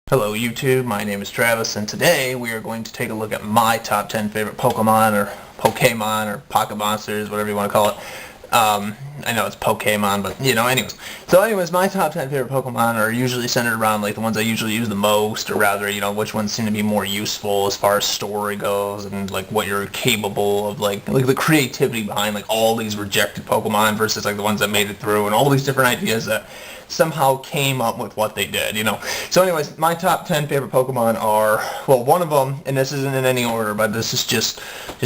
Hello YouTube, my name is Travis, and today we are going to take a look at my top 10 favorite Pokemon, or Pokemon, or Pocket Monsters, whatever you want to call it. I know it's Pokemon, but, anyways. So anyways, my top 10 favorite Pokemon are usually centered around, like, the ones I usually use the most, or rather, which ones seem to be more useful as far as story goes, and, like, what you're capable of, like the creativity behind, like, all these rejected Pokemon versus, like, the ones that made it through, and all these different ideas that somehow came up with what they did, So anyways, my top 10 favorite Pokemon are, well, one of them, and this isn't in any order, but this is just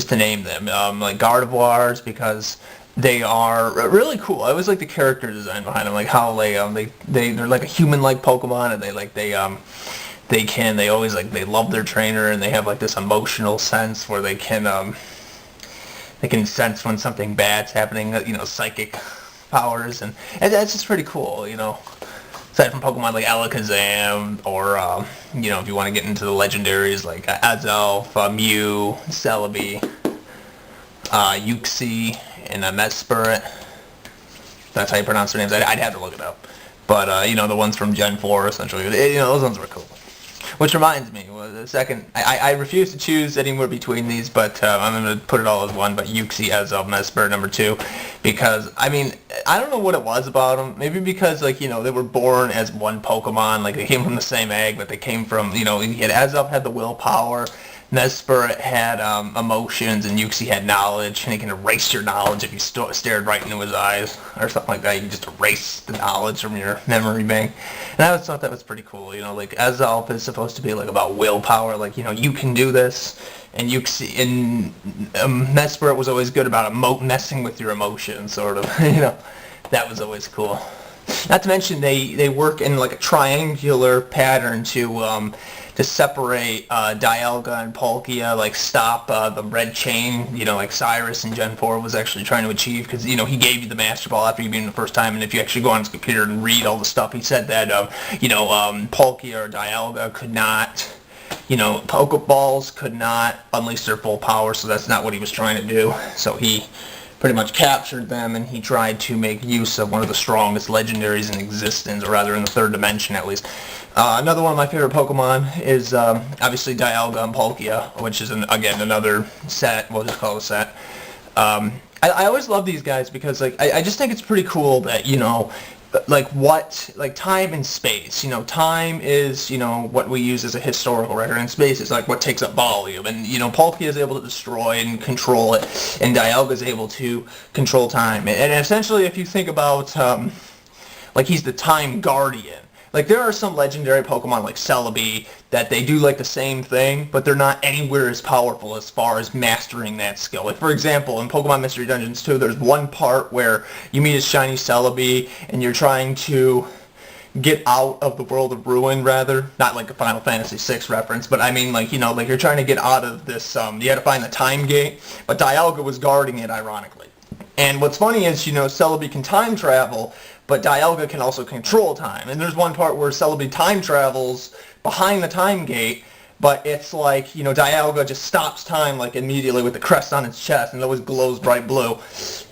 to name them, like Gardevoirs, because they are really cool. I always like the character design behind them, like how they're like a human-like Pokemon, and they love their trainer, and they have like this emotional sense where they can sense when something bad's happening, psychic powers, and that's just pretty cool, Aside from Pokemon like Alakazam, or, if you want to get into the legendaries like Azelf, Mew, Celebi, Uxie, and Mesprit. That's how you pronounce their names. I'd have to look it up. But, the ones from Gen 4, essentially, those ones were cool. Which reminds me, the second, I refuse to choose anywhere between these, but I'm going to put it all as one, but Uxie, Azelf, Mesprit, number 2, because, I don't know what it was about them. Maybe because, they were born as one Pokemon, like, they came from the same egg, but they came from, Azelf had the willpower, Mesprit had emotions, and Uxie had knowledge, and he can erase your knowledge if you stared right into his eyes, or something like that. You can just erase the knowledge from your memory bank. And I always thought that was pretty cool, like, Azelf is supposed to be, like, about willpower, like, you can do this, and Uxie, and Mesprit was always good about messing with your emotions, sort of, that was always cool. Not to mention, they work in, like, a triangular pattern to separate Dialga and Palkia, like stop the red chain, like Cyrus in Gen 4 was actually trying to achieve, because, he gave you the Master Ball after you beat him the first time, and if you actually go on his computer and read all the stuff, he said that, Palkia or Dialga could not, Pokeballs could not unleash their full power, so that's not what he was trying to do, so he pretty much captured them, and he tried to make use of one of the strongest legendaries in existence, or rather in the third dimension at least. Another one of my favorite Pokemon is obviously Dialga and Palkia, which is, again, another set. We'll just call it a set. I always love these guys because, like, I just think it's pretty cool that, like time and space. Time is, what we use as a historical record, and space is like what takes up volume. And, Palkia is able to destroy and control it, and Dialga is able to control time. And essentially, if you think about, like, he's the time guardian. Like, there are some legendary Pokemon like Celebi that they do, like, the same thing, but they're not anywhere as powerful as far as mastering that skill. Like, for example, in Pokemon Mystery Dungeons 2, there's one part where you meet a shiny Celebi, and you're trying to get out of the World of Ruin, rather. Not like a Final Fantasy VI reference, but I mean, like, like, you're trying to get out of this, you had to find the time gate, but Dialga was guarding it, ironically. And what's funny is, Celebi can time travel, but Dialga can also control time. And there's one part where Celebi time travels behind the time gate, but it's like, Dialga just stops time, like, immediately with the crest on its chest, and it always glows bright blue.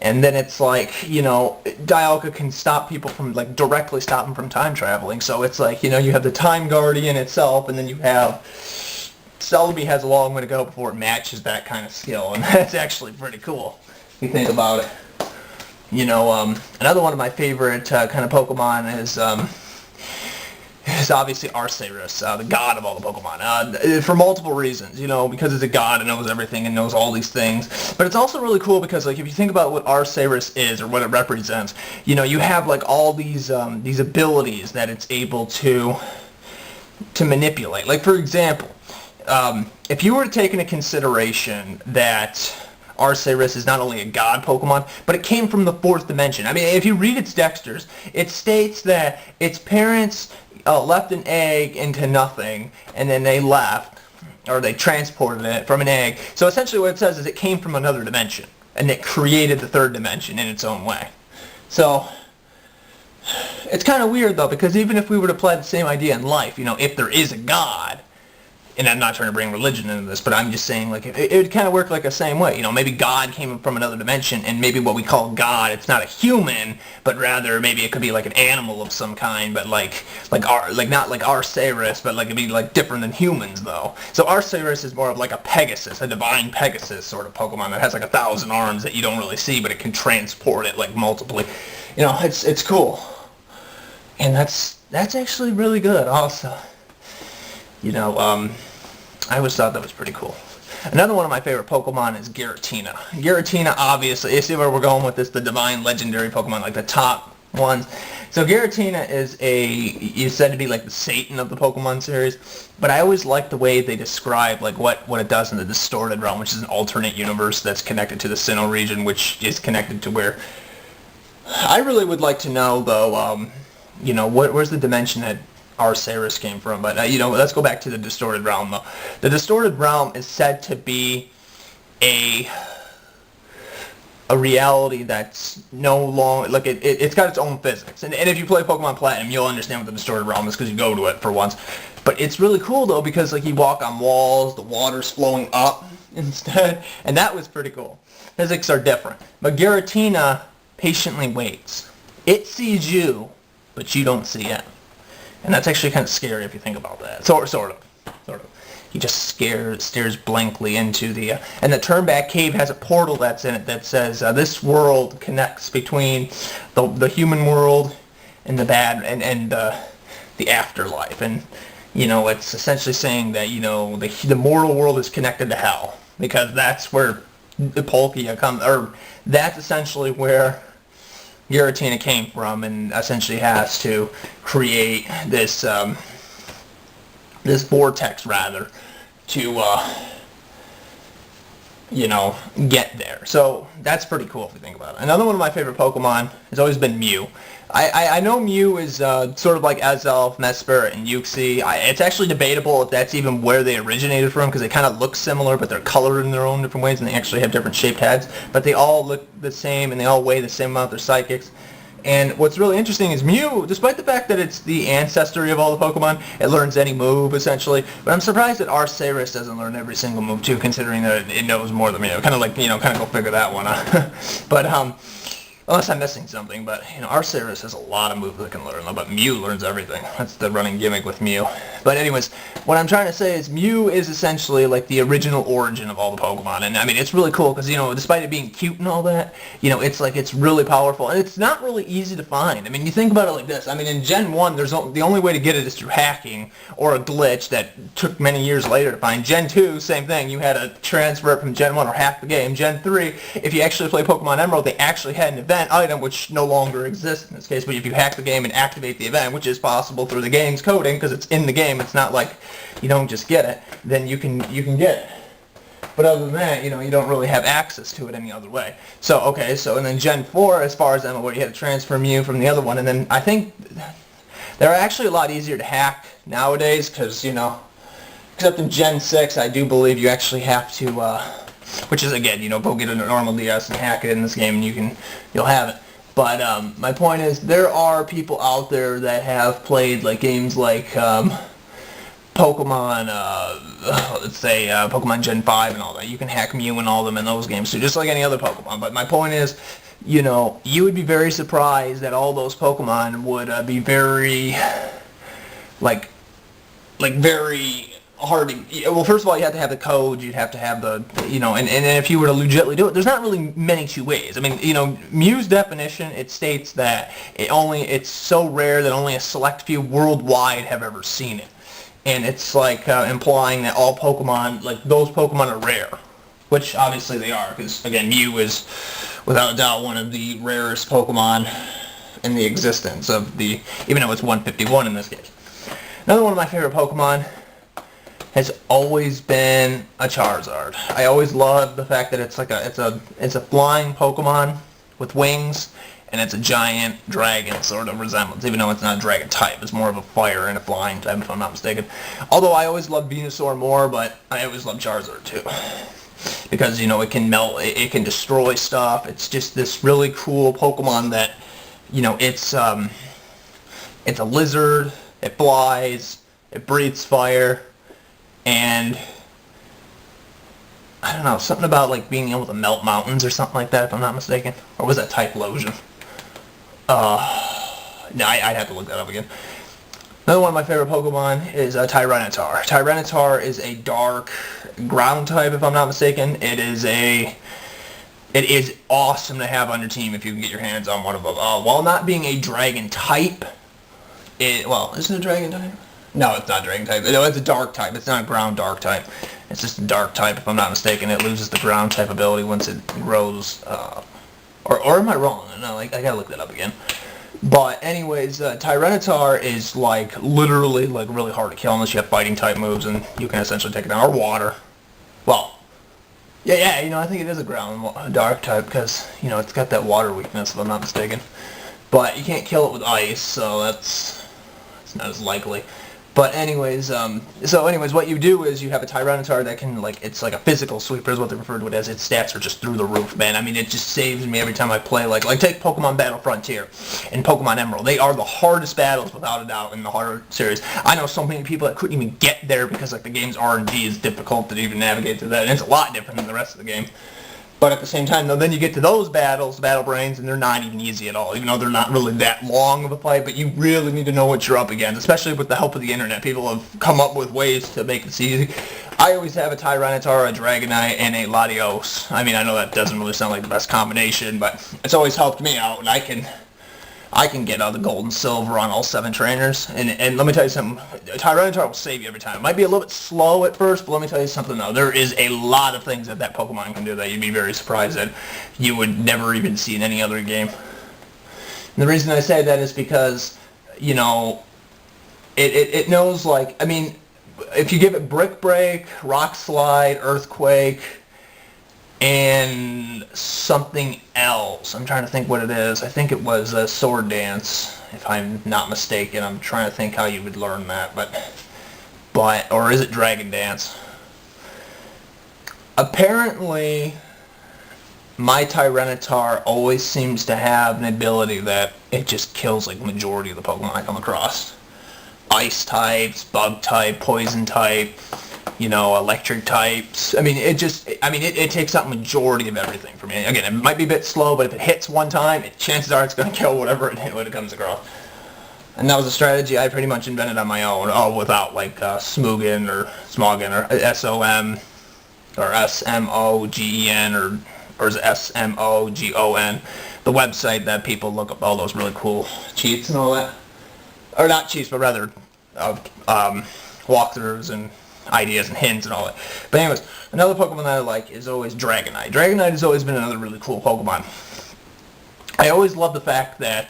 And then it's like, Dialga can stop people from, like, directly stop them from time traveling. So it's like, you have the Time Guardian itself, and then you have Celebi has a long way to go before it matches that kind of skill, and that's actually pretty cool if you think about it. Another one of my favorite kind of Pokemon is obviously Arceus, the god of all the Pokemon, for multiple reasons, because it's a god and knows everything and knows all these things. But it's also really cool because, like, if you think about what Arceus is or what it represents, you have, like, all these abilities that it's able to manipulate. Like, for example, if you were to take into consideration that Arceus is not only a god Pokemon, but it came from the fourth dimension. I mean, if you read its dexters, it states that its parents left an egg into nothing, and then they left, or they transported it from an egg. So essentially what it says is it came from another dimension, and it created the third dimension in its own way. So it's kind of weird, though, because even if we were to apply the same idea in life, if there is a god, and I'm not trying to bring religion into this, but I'm just saying, like, it would kind of work like the same way. You know, maybe God came from another dimension, and maybe what we call God, it's not a human, but rather maybe it could be like an animal of some kind, but like not like Arceus, but like it'd be like different than humans though. So Arceus is more of like a Pegasus, a divine Pegasus sort of Pokemon that has like 1,000 arms that you don't really see, but it can transport it like multiply. You know, it's cool, and that's actually really good also. You know, I always thought that was pretty cool. Another one of my favorite Pokemon is Giratina. Giratina, obviously, you see where we're going with this, the divine legendary Pokemon, like the top ones. So Giratina is said to be like the Satan of the Pokemon series, but I always like the way they describe like what it does in the Distorted Realm, which is an alternate universe that's connected to the Sinnoh region, which is connected to where... I really would like to know, though, you know, where's the dimension that Arceus came from, but you know, let's go back to the Distorted Realm though. The Distorted Realm is said to be a reality that's no longer, like it's got its own physics, and if you play Pokemon Platinum you'll understand what the Distorted Realm is because you go to it for once. But it's really cool though because like you walk on walls, the water's flowing up instead, and that was pretty cool. Physics are different, but Giratina patiently waits. It sees you, but you don't see it. And that's actually kind of scary if you think about that. Sort of. He just stares blankly into the... and the Turnback Cave has a portal that's in it that says this world connects between the human world and the bad and the afterlife. And, you know, it's essentially saying that, you know, the mortal world is connected to hell. Because that's where the Palkia comes... or that's essentially where Giratina came from, and essentially has to create this this vortex rather to you know, get there. So that's pretty cool if you think about it. Another one of my favorite Pokemon has always been Mew. I know Mew is sort of like Azelf, Mesprit, and Uxie. It's actually debatable if that's even where they originated from because they kind of look similar, but they're colored in their own different ways, and they actually have different shaped heads. But they all look the same, and they all weigh the same amount. They're psychics. And what's really interesting is Mew, despite the fact that it's the ancestry of all the Pokemon, it learns any move, essentially. But I'm surprised that Arceus doesn't learn every single move, too, considering that it knows more than Mew. Kind of like, you know, kind of go figure that one out. But, unless I'm missing something, but, you know, Arceus has a lot of moves that can learn, but Mew learns everything. That's the running gimmick with Mew. But anyways, what I'm trying to say is Mew is essentially like the original origin of all the Pokemon, and I mean, it's really cool because, you know, despite it being cute and all that, you know, it's like, it's really powerful, and it's not really easy to find. I mean, you think about it like this. I mean, in Gen 1, the only way to get it is through hacking or a glitch that took many years later to find. Gen 2, same thing. You had to transfer it from Gen 1 or hack the game. Gen 3, if you actually play Pokemon Emerald, they actually had an event item which no longer exists in this case, but if you hack the game and activate the event, which is possible through the game's coding because it's in the game, it's not like you don't just get it, then you can get it. But other than that, you know, you don't really have access to it any other way. So, okay, so and then Gen 4, as far as I'm aware, you had to transfer Mew from the other one, and then I think they're actually a lot easier to hack nowadays because, you know, except in Gen 6, I do believe you actually have to, which is, again, you know, go get a normal DS and hack it in this game and you'll have it. But my point is, there are people out there that have played like games like Pokemon, let's say Pokemon Gen 5 and all that. You can hack Mew and all of them in those games too, just like any other Pokemon. But my point is, you know, you would be very surprised that all those Pokemon would be very, like very hard to, well, first of all, you have to have the code, you'd have to have the, you know, and if you were to legitimately do it, there's not really many two ways. I mean, you know, Mew's definition, it states that it's so rare that only a select few worldwide have ever seen it. And it's like implying that all Pokemon, like those Pokemon are rare, which obviously they are, because again, Mew is without a doubt one of the rarest Pokemon in the existence of the, even though it's 151 in this case. Another one of my favorite Pokemon has always been a Charizard. I always loved the fact that it's like it's a flying Pokemon with wings, and it's a giant dragon sort of resemblance, even though it's not a dragon type. It's more of a fire and a flying type, if I'm not mistaken. Although I always loved Venusaur more, but I always loved Charizard too. Because, you know, it can melt, it can destroy stuff. It's just this really cool Pokemon that, you know, it's a lizard, it flies, it breathes fire, and I don't know, something about like being able to melt mountains or something like that, if I'm not mistaken. Or was that Typhlosion? No, I'd have to look that up again. Another one of my favorite Pokemon is Tyranitar. Tyranitar is a dark ground type, if I'm not mistaken. It is awesome to have on your team if you can get your hands on one of them. While not being a dragon type, well, isn't it a dragon type? No, it's not a dragon type. No, it's a dark type. It's not a ground dark type. It's just a dark type, if I'm not mistaken. It loses the ground type ability once it grows. Or am I wrong? No, I gotta look that up again. But anyways, Tyranitar is like literally like really hard to kill unless you have fighting type moves, and you can essentially take it down. Or water. Well, yeah, you know, I think it is a ground dark type because, you know, it's got that water weakness, if I'm not mistaken. But you can't kill it with ice, so that's not as likely. But anyways, what you do is you have a Tyranitar that can, like, it's like a physical sweeper is what they refer to it as. Its stats are just through the roof, man. I mean, it just saves me every time I play. Like take Pokemon Battle Frontier and Pokemon Emerald. They are the hardest battles, without a doubt, in the horror series. I know so many people that couldn't even get there because, like, the game's RNG is difficult to even navigate through that. And it's a lot different than the rest of the game. But at the same time, though, then you get to those battles, Battle Brains, and they're not even easy at all, even though they're not really that long of a fight, but you really need to know what you're up against, especially with the help of the internet. People have come up with ways to make this easy. I always have a Tyranitar, a Dragonite, and a Latios. I mean, I know that doesn't really sound like the best combination, but it's always helped me out, and I can get the gold and silver on all 7 trainers, and let me tell you something, Tyranitar will save you every time. It might be a little bit slow at first, but let me tell you something though, there is a lot of things that Pokemon can do that you'd be very surprised that you would never even see in any other game. And the reason I say that is because, you know, it knows, like, I mean, if you give it Brick Break, Rock Slide, Earthquake, and something else. I'm trying to think what it is. I think it was Sword Dance, if I'm not mistaken. I'm trying to think how you would learn that, but or is it Dragon Dance? Apparently, my Tyranitar always seems to have an ability that it just kills like the majority of the Pokemon I come across. Ice types, bug type, poison type, you know, electric types. I mean, it takes out majority of everything for me. Again, it might be a bit slow, but if it hits one time, chances are it's going to kill whatever it comes across. And that was a strategy I pretty much invented on my own, without like Smogon or SOM or SMOGEN or is it SMOGON, the website that people look up all those really cool cheats and all that. Or not cheats, but rather walkthroughs and ideas and hints and all that. But anyways, another Pokemon that I like is always Dragonite. Dragonite has always been another really cool Pokemon. I always love the fact that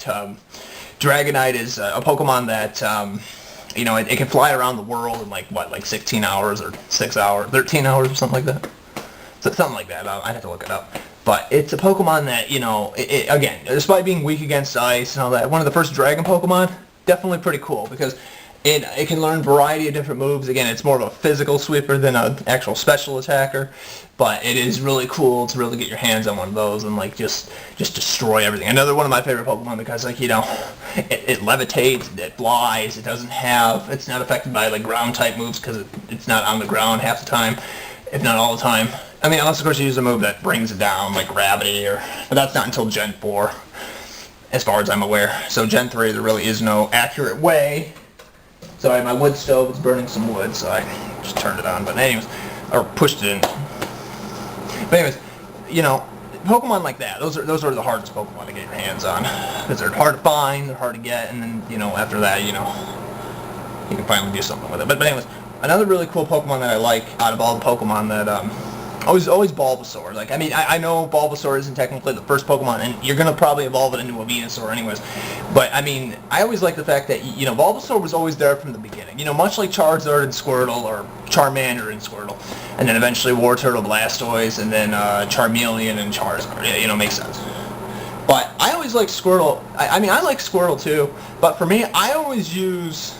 Dragonite is a Pokemon that, you know, it can fly around the world in like 16 hours or 6 hours, 13 hours or something like that. So something like that. I'd have to look it up. But it's a Pokemon that, you know, again, despite being weak against ice and all that, one of the first Dragon Pokemon, definitely pretty cool because it can learn a variety of different moves. Again, it's more of a physical sweeper than an actual special attacker, but it is really cool to really get your hands on one of those and like just destroy everything. Another one of my favorite Pokemon because, like, you know, it levitates, it flies, it's not affected by like ground type moves because it's not on the ground half the time, if not all the time. I mean, unless of course you use a move that brings it down, like gravity, but that's not until Gen 4, as far as I'm aware. So Gen 3, there really is no accurate way. Sorry, my wood stove is burning some wood, so I just turned it on. But anyways, or pushed it in. But anyways, you know, Pokemon like that, those are the hardest Pokemon to get your hands on because they're hard to find, they're hard to get, and then, you know, after that, you know, you can finally do something with it. But anyways, another really cool Pokemon that I like out of all the Pokemon that always Bulbasaur. Like, I mean, I know Bulbasaur isn't technically the first Pokemon, and you're gonna probably evolve it into a Venusaur anyways. But I mean, I always like the fact that, you know, Bulbasaur was always there from the beginning. You know, much like Charizard and Squirtle, or Charmander and Squirtle, and then eventually Wartortle, Blastoise, and then Charmeleon and Charizard. Yeah, you know, makes sense. But I always like Squirtle. I mean, I like Squirtle too. But for me, I always use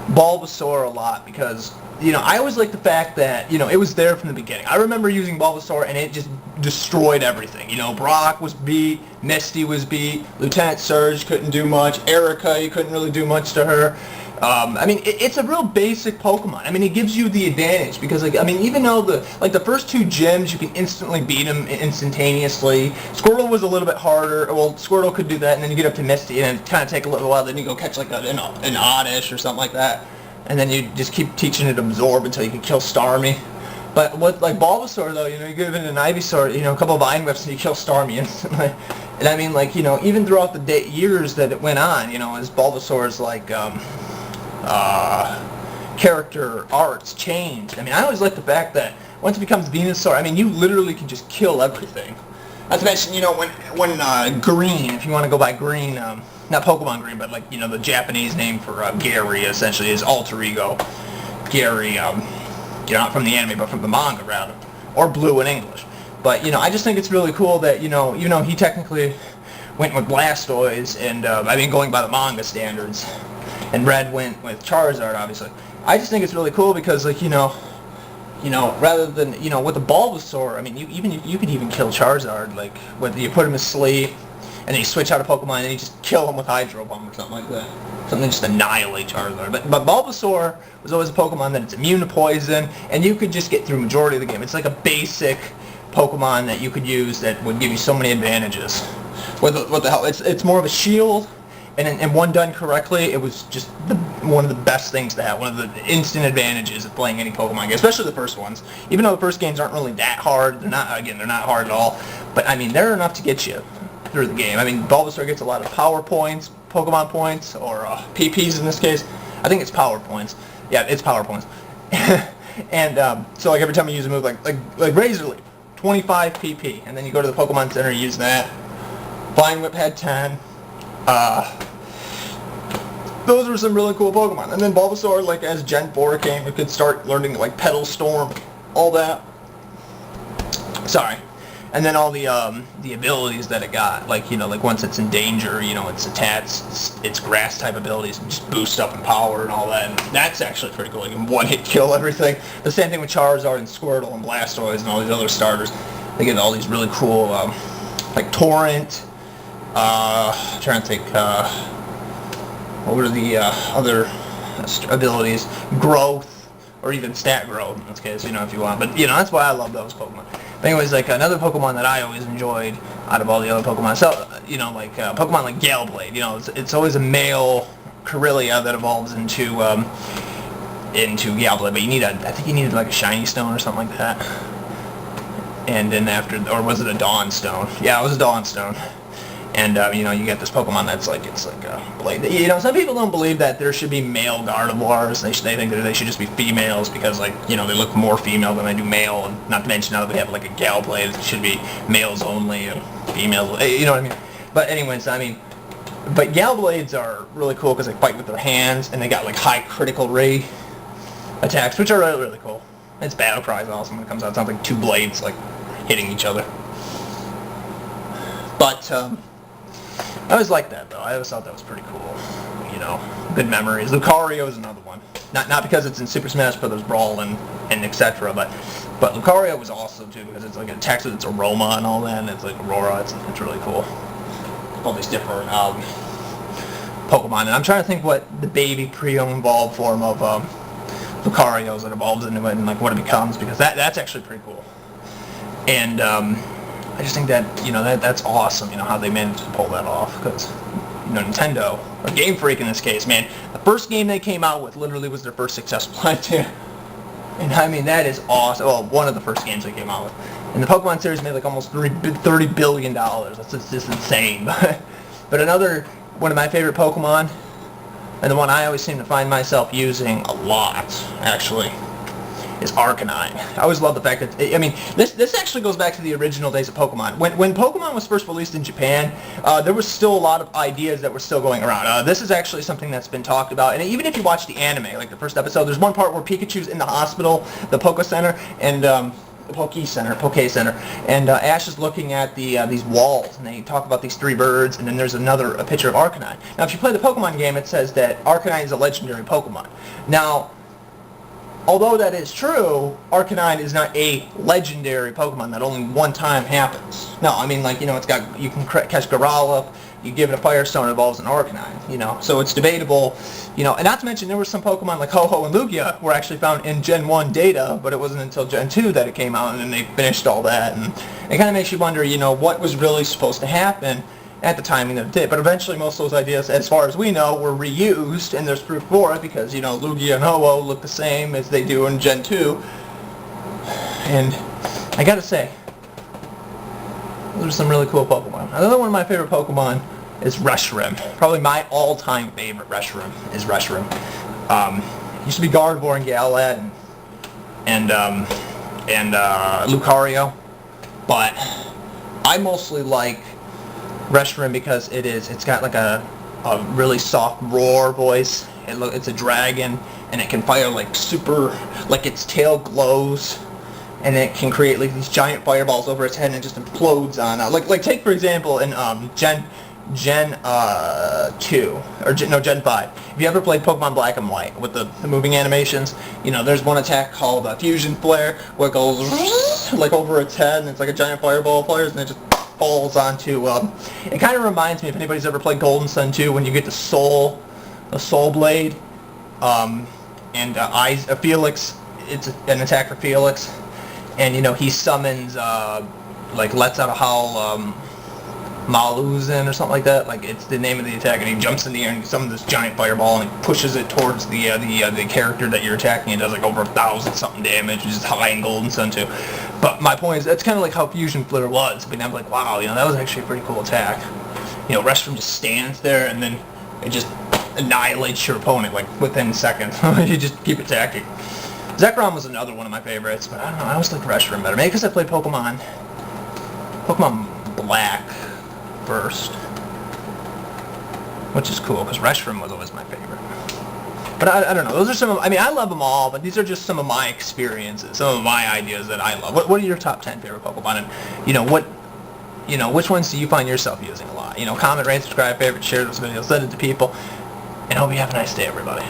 Bulbasaur a lot because, you know, I always like the fact that, you know, it was there from the beginning. I remember using Bulbasaur and it just destroyed everything. You know, Brock was beat, Misty was beat, Lieutenant Surge couldn't do much, Erica, you couldn't really do much to her. I mean, it's a real basic Pokemon. I mean, it gives you the advantage because, like, I mean, even though the first two gyms, you can instantly beat them instantaneously. Squirtle was a little bit harder. Well, Squirtle could do that, and then you get up to Misty, and it kind of take a little while. Then you go catch like an Oddish or something like that, and then you just keep teaching it Absorb until you can kill Starmie. But with like Bulbasaur, though, you know, you give it an Ivysaur, you know, a couple of Vine Whips, and you kill Starmie instantly. And I mean, like, you know, even throughout the years that it went on, you know, as Bulbasaur's like character arts changed. I mean, I always like the fact that once it becomes Venusaur, I mean, you literally can just kill everything. Not to mention, you know, when Green, if you want to go by Green, not Pokemon Green, but like, you know, the Japanese name for Gary, essentially, is alter ego. Gary, you know, not from the anime, but from the manga, rather. Or Blue in English. But, you know, I just think it's really cool that, you know, he technically went with Blastoise, and, I mean, going by the manga standards, and Red went with Charizard, obviously. I just think it's really cool because, like, you know, rather than, you know, with the Bulbasaur, I mean, you could even kill Charizard, like, whether you put him asleep, and then you switch out a Pokemon, and you just kill him with Hydro Bomb or something like that. Something just annihilate Charizard. But Bulbasaur was always a Pokemon that it's immune to poison, and you could just get through majority of the game. It's like a basic Pokemon that you could use that would give you so many advantages. What the hell? It's more of a shield, and when done correctly, it was just one of the best things to have. One of the instant advantages of playing any Pokemon game, especially the first ones. Even though the first games aren't really that hard, they're not hard at all. But I mean, they're enough to get you through the game. I mean, Bulbasaur gets a lot of power points, Pokemon points, or PPs in this case. I think it's power points. Yeah, it's power points. And so like every time you use a move, like Razor Leaf, 25 PP, and then you go to the Pokemon Center and use that. Vine Whip had 10. Those were some really cool Pokemon. And then Bulbasaur, like as Gen 4 came, you could start learning like Petal Storm, all that. Sorry. And then all the abilities that it got, like, you know, like once it's in danger, you know, its attacks, its grass type abilities just boost up in power and all that. And that's actually pretty cool. You can one-hit kill everything. The same thing with Charizard and Squirtle and Blastoise and all these other starters. They get all these really cool, like Torrent. I'm trying to think, what were the other abilities? Growth, or even stat growth in this case, you know, if you want. But, you know, that's why I love those Pokemon. But anyways, like another Pokemon that I always enjoyed out of all the other Pokemon, so, you know, like Pokemon like Galeblade, you know, it's always a male Corellia that evolves into Galeblade, but you need I think you needed like a shiny stone or something like that. And then after, or was it a Dawn Stone? Yeah, it was a Dawn Stone. And, you know, you get this Pokemon that's like, it's like a blade. You know, some people don't believe that there should be male Gardevoirs. They think that they should just be females because, like, you know, they look more female than they do male. And not to mention now that we have, like, a Galeblade, it should be males only and females, you know what I mean? But anyways, I mean, but Galeblades are really cool because they fight with their hands, and they got, like, high critical rate attacks, which are really, really cool. Its battle cry is awesome when it comes out. It sounds like two blades, like, hitting each other. But, I always liked that, though. I always thought that was pretty cool. You know, good memories. Lucario is another one. Not because it's in Super Smash Bros. Brawl and etc. But Lucario was awesome too because it's like it attacks with its aroma and all that, and it's like Aurora. It's really cool. All these different Pokemon, and I'm trying to think what the baby pre-evolved form of Lucario that evolves into it and like what it becomes, because that's actually pretty cool. And I just think that, you know, that's awesome, you know, how they managed to pull that off, because, you know, Nintendo, or Game Freak in this case, man, the first game they came out with literally was their first successful idea. And I mean, that is awesome. Well, one of the first games they came out with. And the Pokemon series made like almost $30 billion. That's just insane. But another, one of my favorite Pokemon, and the one I always seem to find myself using a lot, actually, is Arcanine. I always love the fact that, I mean, this actually goes back to the original days of Pokemon. When Pokemon was first released in Japan, there was still a lot of ideas that were still going around. This is actually something that's been talked about, and even if you watch the anime, like the first episode, there's one part where Pikachu's in the hospital, the Poke Center, and the Poke Center, and Ash is looking at these walls, and they talk about these three birds, and then there's a picture of Arcanine. Now, if you play the Pokemon game, it says that Arcanine is a legendary Pokemon. Now, although that is true, Arcanine is not a legendary Pokemon that only one time happens. No, I mean, like, you know, you can catch Growlithe, you give it a Fire Stone, it evolves an Arcanine, you know. So it's debatable, you know, and not to mention there were some Pokemon like Ho-Oh and Lugia were actually found in Gen 1 data, but it wasn't until Gen 2 that it came out, and then they finished all that, and it kind of makes you wonder, you know, what was really supposed to happen at the timing that it did. But eventually most of those ideas, as far as we know, were reused, and there's proof for it, because, you know, Lugia and Ho-Oh look the same as they do in Gen 2, and I gotta say, those are some really cool Pokemon. Another one of my favorite Pokemon is Reshiram. Probably my all-time favorite Reshiram is Reshiram. Used to be Gardevoir and Galat and Lucario, but I mostly like Reshiram because it's got like a really soft roar voice. It's a dragon, and it can fire like its tail glows, and it can create like these giant fireballs over its head, and it just implodes on. Like take for example in Gen 2 or Gen 5. If you ever played Pokemon Black and White with the moving animations, you know there's one attack called Fusion Flare where it goes like over its head, and it's like a giant fireball fires, and it just falls onto. It kind of reminds me, if anybody's ever played Golden Sun 2, when you get the Soul Blade, and Felix. It's an attack for Felix. And, you know, he summons, like, lets out a howl, Maluzin or something like that. Like, it's the name of the attack, and he jumps in the air and he summons this giant fireball, and he pushes it towards the character that you're attacking. It does, like, over 1,000-something damage, which is high in Golden Sun, too. But my point is, that's kind of like how Fusion Flare was. But I'm like, wow, you know, that was actually a pretty cool attack. You know, Reshiram just stands there, and then it just annihilates your opponent, like, within seconds. You just keep attacking. Zekrom was another one of my favorites, but I don't know, I always like Reshiram better. Maybe because I played Pokemon Black first, which is cool, because Reshiram was always my favorite. But I don't know, those are some of, I mean, I love them all, but these are just some of my experiences, some of my ideas that I love. What are your top 10 favorite Pokemon, and, which ones do you find yourself using a lot? You know, comment, rate, subscribe, favorite, share those videos, send it to people, and I hope you have a nice day, everybody.